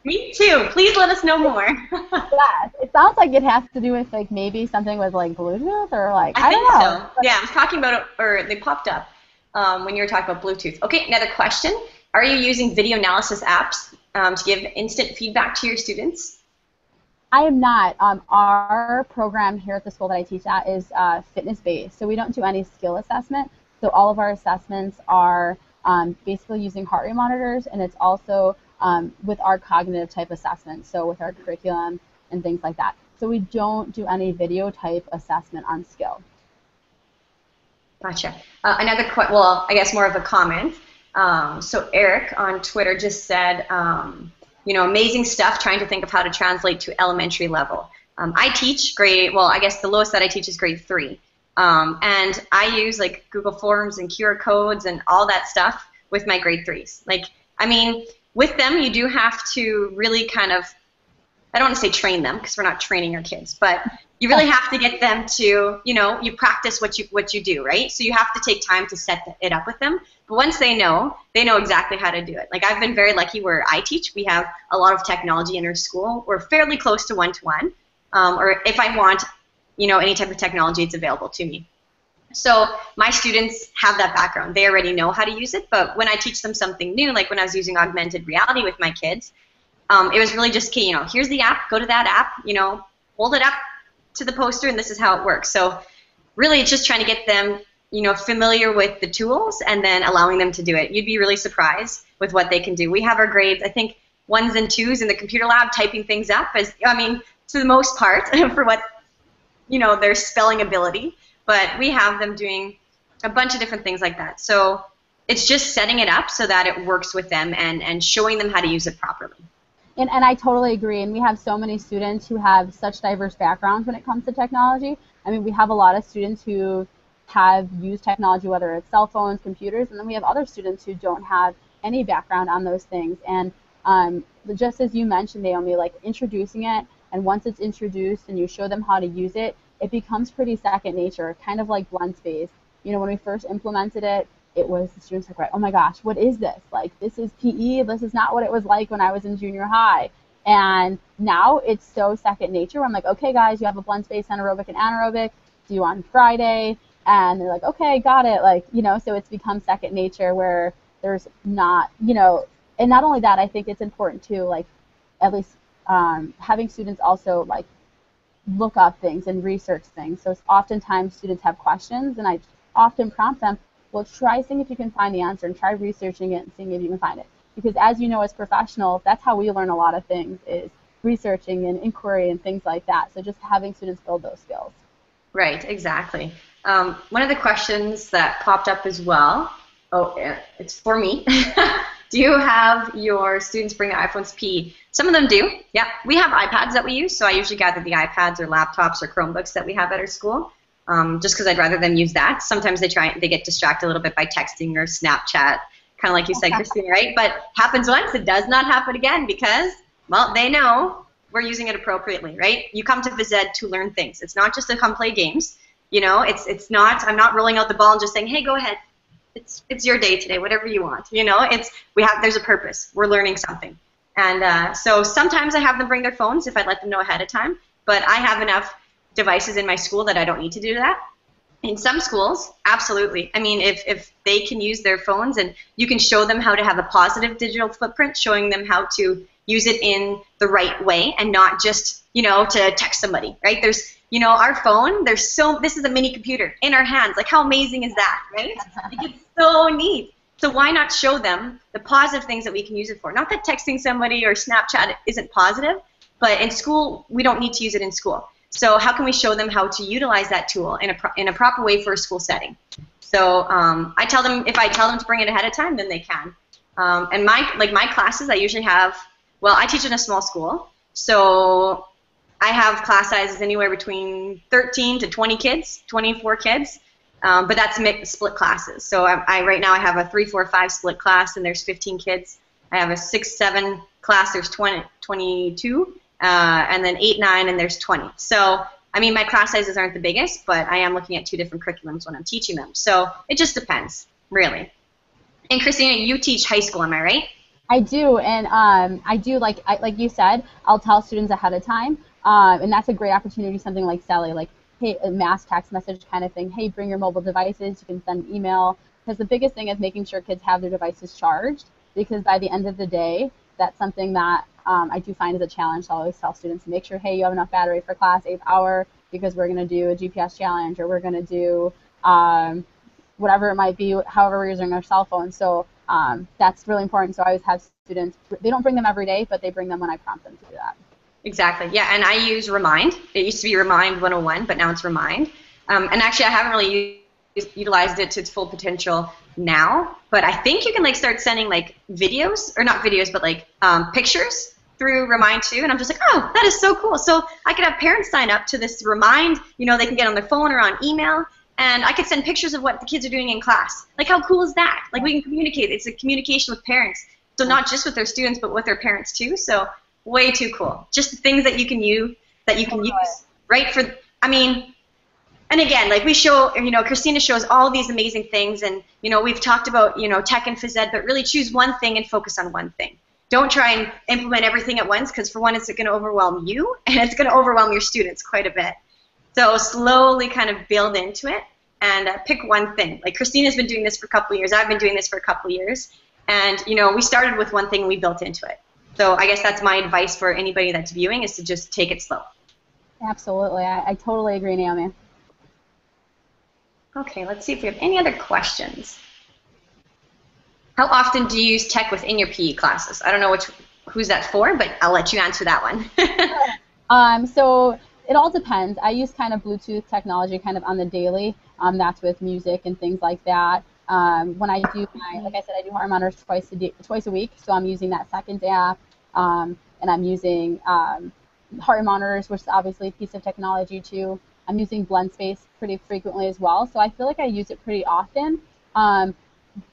Me too. Please let us know more. Yeah, it sounds like it has to do with like maybe something with like Bluetooth or like I don't know. So. Yeah, I was talking about it, or they popped up when you were talking about Bluetooth. Okay, another question. Are you using video analysis apps to give instant feedback to your students? I am not. Our program here at the school that I teach at is fitness-based, so we don't do any skill assessment. So all of our assessments are basically using heart rate monitors, and it's also with our cognitive type assessments, so with our curriculum and things like that. So we don't do any video type assessment on skill. Gotcha. Well, I guess more of a comment. So Eric on Twitter just said, amazing stuff, trying to think of how to translate to elementary level. I teach I guess the lowest that I teach is grade 3. And I use like Google Forms and QR codes and all that stuff with my grade 3s. Like, I mean, with them, you do have to really kind of, I don't want to say train them because we're not training our kids, but you really have to get them to, you practice what you do, right? So you have to take time to set it up with them. But once they know exactly how to do it. Like, I've been very lucky where I teach. We have a lot of technology in our school. We're fairly close to one-to-one. Or if I want, any type of technology, it's available to me. So my students have that background. They already know how to use it, but when I teach them something new, like when I was using augmented reality with my kids, it was really just, okay, here's the app, go to that app, hold it up to the poster, and this is how it works. So really it's just trying to get them, familiar with the tools and then allowing them to do it. You'd be really surprised with what they can do. We have our grades, I think, 1s and 2s in the computer lab typing things up, to the most part, for what, their spelling ability. But we have them doing a bunch of different things like that. So it's just setting it up so that it works with them and showing them how to use it properly. And I totally agree. And we have so many students who have such diverse backgrounds when it comes to technology. I mean, we have a lot of students who have used technology, whether it's cell phones, computers, and then we have other students who don't have any background on those things. And just as you mentioned, Naomi, like introducing it, and once it's introduced and you show them how to use it, it becomes pretty second nature, kind of like blend space. When we first implemented it, it was the students like, oh my gosh, what is this? Like, this is PE. This is not what it was like when I was in junior high. And now it's so second nature. I'm like, okay, guys, you have a blend space on aerobic and anaerobic. See you on Friday. And they're like, okay, got it. Like, so it's become second nature where there's not, you know, and not only that, I think it's important too, like at least having students also like look up things and research things. So oftentimes students have questions, and I often prompt them, well, try seeing if you can find the answer and try researching it and seeing if you can find it. Because as you know, as professionals, that's how we learn a lot of things, is researching and inquiry and things like that. So just having students build those skills. Right, exactly. One of the questions that popped up as well, it's for me. Do you have your students bring their iPhones PE? Some of them do. Yeah, we have iPads that we use, so I usually gather the iPads or laptops or Chromebooks that we have at our school, just because I'd rather them use that. Sometimes they get distracted a little bit by texting or Snapchat, kind of like you said, Cristina, right? But happens once, it does not happen again because, well, they know we're using it appropriately, right? You come to phys ed to learn things. It's not just to come play games. You know, it's not, I'm not rolling out the ball and just saying, hey, go ahead. It's your day today, whatever you want. You know, there's a purpose. We're learning something. And so sometimes I have them bring their phones if I let them know ahead of time, but I have enough devices in my school that I don't need to do that. In some schools, absolutely. I mean, if they can use their phones and you can show them how to have a positive digital footprint, showing them how to use it in the right way and not just, you know, to text somebody, right? There's, you know, our phone, this is a mini computer in our hands. Like, how amazing is that, right? Like, it's so neat. So why not show them the positive things that we can use it for? Not that texting somebody or Snapchat isn't positive, but in school, we don't need to use it in school. So how can we show them how to utilize that tool in a proper way for a school setting? So I tell them, if I tell them to bring it ahead of time, then they can. And my classes, I usually have, well, I teach in a small school, so I have class sizes anywhere between 13 to 20 kids, 24 kids, but that's split classes. So right now I have a 3, 4, 5 split class, and there's 15 kids. I have a 6, 7 class, there's 22, and then 8, 9, and there's 20. So, I mean, my class sizes aren't the biggest, but I am looking at 2 different curriculums when I'm teaching them. So it just depends, really. And Cristina, you teach high school, am I right? I do, and I do, like you said, I'll tell students ahead of time, and that's a great opportunity, something like Sally, like, hey, a mass text message kind of thing, hey, bring your mobile devices, you can send email, because the biggest thing is making sure kids have their devices charged, because by the end of the day, that's something that I do find is a challenge. So I always tell students, make sure, hey, you have enough battery for class 8th hour, because we're going to do a GPS challenge, or we're going to do whatever it might be, however we're using our cell phone. So that's really important. So I always have students, they don't bring them every day, but they bring them when I prompt them to do that. Exactly. Yeah, and I use Remind. It used to be Remind 101, but now it's Remind. And actually, I haven't really utilized it to its full potential now, but I think you can like start sending like videos, or not videos, but like pictures through Remind too. And I'm just like, oh, that is so cool. So I could have parents sign up to this Remind. You know, they can get on their phone or on email, and I could send pictures of what the kids are doing in class. Like, how cool is that? Like, we can communicate. It's a communication with parents. So not just with their students, but with their parents too. So way too cool. Just the things that you can use, right? I mean, and again, like we show, you know, Cristina shows all these amazing things, and, you know, we've talked about, you know, tech and phys ed, but really choose one thing and focus on one thing. Don't try and implement everything at once, because for one, it's going to overwhelm you, and it's going to overwhelm your students quite a bit. So slowly kind of build into it and pick one thing. Like Cristina's been doing this for a couple of years. I've been doing this for a couple of years. And, you know, we started with one thing and we built into it. So I guess that's my advice for anybody that's viewing, is to just take it slow. Absolutely. I totally agree, Naomi. Okay, let's see if we have any other questions. How often do you use tech within your PE classes? I don't know who's that for, but I'll let you answer that one. So it all depends. I use kind of Bluetooth technology kind of on the daily. That's with music and things like that. When I do like I said, I do heart monitors twice a week, so I'm using that Seconds app, and I'm using heart monitors, which is obviously a piece of technology too. I'm using Blend Space pretty frequently as well, so I feel like I use it pretty often.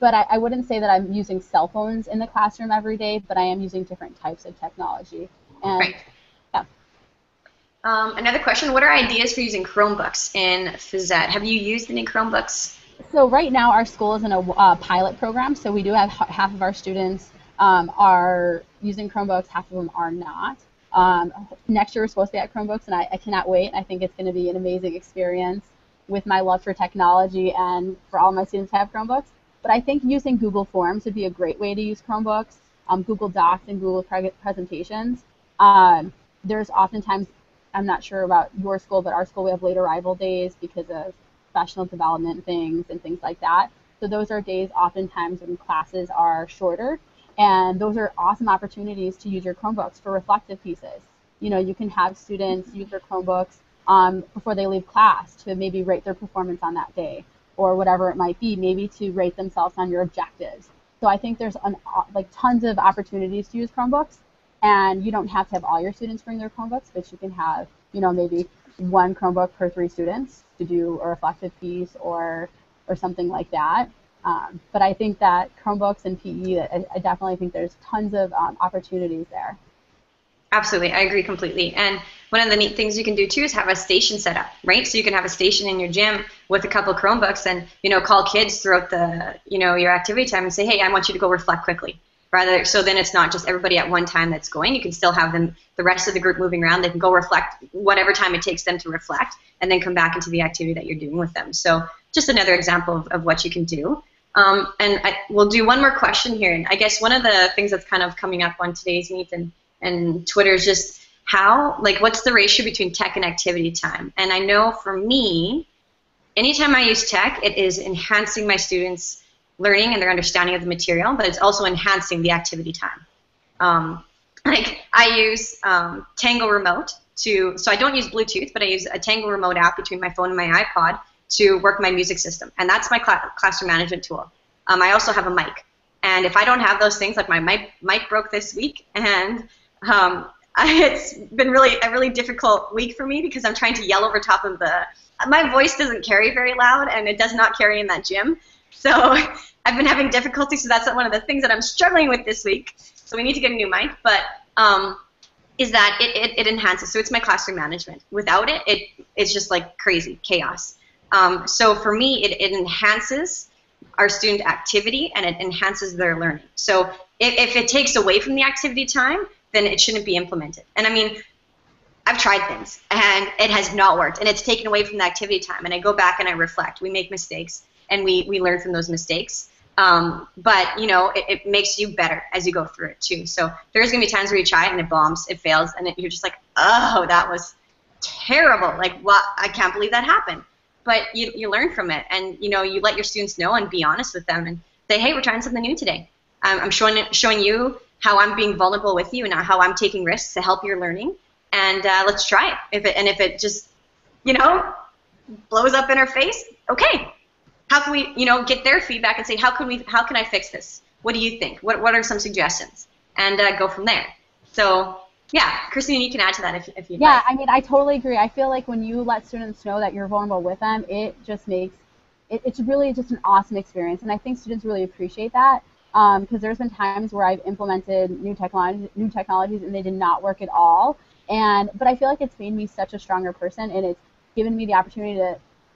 But I wouldn't say that I'm using cell phones in the classroom every day, but I am using different types of technology. And right. Yeah. Another question, what are ideas for using Chromebooks in phys ed? Have you used any Chromebooks? So right now our school is in a pilot program, so we do have half of our students are using Chromebooks, half of them are not. Next year we're supposed to be at Chromebooks, and I cannot wait. I think it's going to be an amazing experience with my love for technology and for all my students to have Chromebooks. But I think using Google Forms would be a great way to use Chromebooks, Google Docs and Google Presentations. There's oftentimes, I'm not sure about your school, but our school, we have late arrival days because of professional development things and things like that. So those are days oftentimes when classes are shorter, and those are awesome opportunities to use your Chromebooks for reflective pieces. You know, you can have students use their Chromebooks before they leave class to maybe rate their performance on that day, or whatever it might be, maybe to rate themselves on your objectives. So I think there's like tons of opportunities to use Chromebooks, and you don't have to have all your students bring their Chromebooks, but you can have, you know, maybe one Chromebook per 3 students to do a reflective piece or something like that. But I think that Chromebooks and PE, I definitely think there's tons of opportunities there. Absolutely, I agree completely. And one of the neat things you can do too is have a station set up, right? So you can have a station in your gym with a couple Chromebooks, and call kids throughout the your activity time and say, hey, I want you to go reflect quickly. So then it's not just everybody at one time that's going. You can still have them, the rest of the group moving around. They can go reflect whatever time it takes them to reflect, and then come back into the activity that you're doing with them. So just another example of what you can do. And we'll do one more question here. And I guess one of the things that's kind of coming up on today's Meet and Twitter is just what's the ratio between tech and activity time? And I know for me, anytime I use tech, it is enhancing my students' learning and their understanding of the material, but it's also enhancing the activity time. I use Tango Remote so I don't use Bluetooth, but I use a Tango Remote app between my phone and my iPod to work my music system, and that's my classroom management tool. I also have a mic, and if I don't have those things, like my mic broke this week, and it's been a really difficult week for me because I'm trying to yell over top of my voice doesn't carry very loud, and it does not carry in that gym. So I've been having difficulty, so that's one of the things that I'm struggling with this week. So we need to get a new mic, but is that it enhances. So it's my classroom management. Without it, it's just like crazy chaos. So for me, it enhances our student activity, and it enhances their learning. So if it takes away from the activity time, then it shouldn't be implemented. And I mean, I've tried things, and it has not worked, and it's taken away from the activity time, and I go back and I reflect. We make mistakes, and we learn from those mistakes. But it makes you better as you go through it too. So there's gonna be times where you try it and it bombs, it fails, and you're just like, oh, that was terrible. Like, what? I can't believe that happened. But you learn from it, and you let your students know and be honest with them and say, hey, we're trying something new today. I'm showing you how I'm being vulnerable with you and how I'm taking risks to help your learning, and let's try it. If it just blows up in our face, okay. How can we get their feedback and say, how can I fix this? What do you think? What are some suggestions? And go from there. So yeah, Cristina, you can add to that if you'd like. Yeah, I mean, I totally agree. I feel like when you let students know that you're vulnerable with them, it just makes it's really just an awesome experience, and I think students really appreciate that, because there's been times where I've implemented new technologies and they did not work at all, but I feel like it's made me such a stronger person, and it's given me the opportunity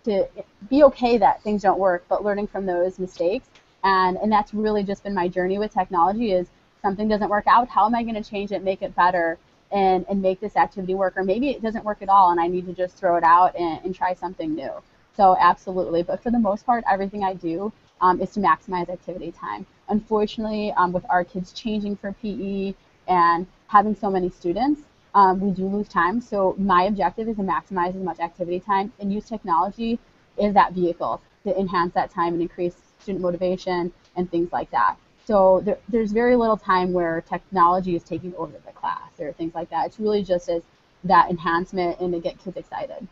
to be okay that things don't work, but learning from those mistakes, and that's really just been my journey with technology. Is something doesn't work out, how am I going to change it, make it better, and make this activity work? Or maybe it doesn't work at all and I need to just throw it out and try something new. So absolutely, but for the most part, everything I do is to maximize activity time. Unfortunately, with our kids changing for PE and having so many students, we do lose time. So my objective is to maximize as much activity time, and use technology as that vehicle to enhance that time and increase student motivation and things like that. So there's very little time where technology is taking over the class or things like that. It's really just as that enhancement and to get kids excited.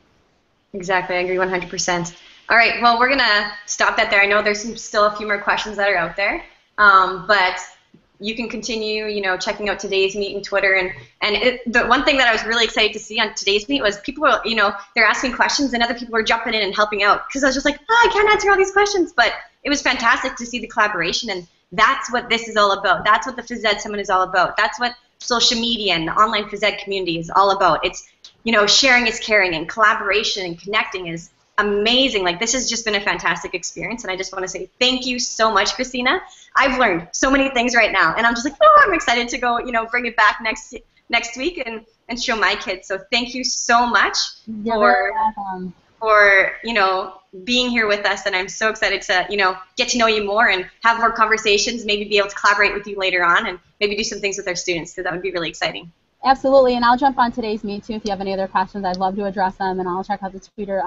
Exactly, I agree 100%. All right, well, we're gonna stop that there. I know there's still a few more questions that are out there, but you can continue, checking out today's Meet and Twitter. And the one thing that I was really excited to see on today's Meet was people were, they're asking questions and other people were jumping in and helping out, because I was just like, I can't answer all these questions. But it was fantastic to see the collaboration, and that's what this is all about. That's what the Phys Ed Summit is all about. That's what social media and the online Phys Ed community is all about. It's, sharing is caring, and collaboration and connecting is amazing. Like, this has just been a fantastic experience, and I just want to say thank you so much, Cristina. I've learned so many things right now, and I'm just like, I'm excited to go, bring it back next week and show my kids. So thank you so much. You're very welcome. for, being here with us, and I'm so excited to, get to know you more and have more conversations, maybe be able to collaborate with you later on and maybe do some things with our students, because that would be really exciting. Absolutely, and I'll jump on today's meet too if you have any other questions. I'd love to address them, and I'll check out the Twitter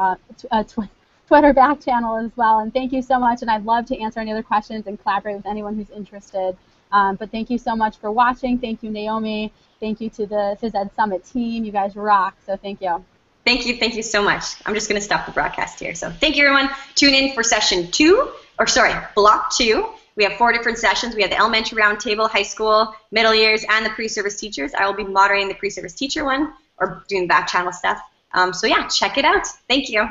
back channel as well. And thank you so much, and I'd love to answer any other questions and collaborate with anyone who's interested. But thank you so much for watching. Thank you, Naomi. Thank you to the Phys Ed Summit team. You guys rock, so thank you. Thank you so much. I'm just going to stop the broadcast here. So thank you, everyone. Tune in for block 2. We have 4 different sessions. We have the elementary roundtable, high school, middle years, and the pre-service teachers. I will be moderating the pre-service teacher one or doing back channel stuff. So yeah, check it out. Thank you.